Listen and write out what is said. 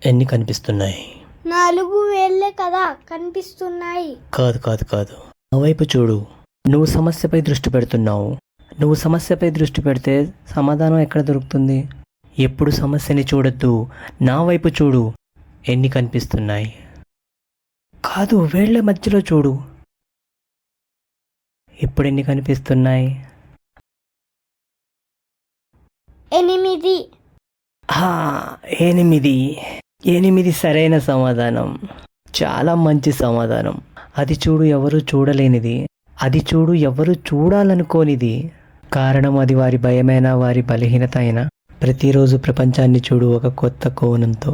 ఎన్ని కనిపిస్తున్నాయి? 4 వేళ్ళే కదా కనిపిస్తున్నాయి. కాదు కాదు కాదు, నా వైపు చూడు. నువ్వు సమస్యపై దృష్టి పెడుతున్నావు. నువ్వు సమస్యపై దృష్టి పెడితే సమాధానం ఎక్కడ దొరుకుతుంది? ఎప్పుడు సమస్యని చూడొద్దు, నా వైపు చూడు. ఎన్ని కనిపిస్తున్నాయి? కాదు, వేళ్ల మధ్యలో చూడు. ఇప్పుడు ఎన్ని కనిపిస్తున్నాయి? 8. 8. 8 సరైన సమాధానం. చాలా మంచి సమాధానం. అది చూడు, ఎవరు చూడలేనిది. అది చూడు, ఎవరు చూడాలనుకోనిది. కారణం అది వారి భయమైనా, వారి బలహీనత అయినా. ప్రతిరోజు ప్రపంచాన్ని చూడు ఒక కొత్త కోణంతో.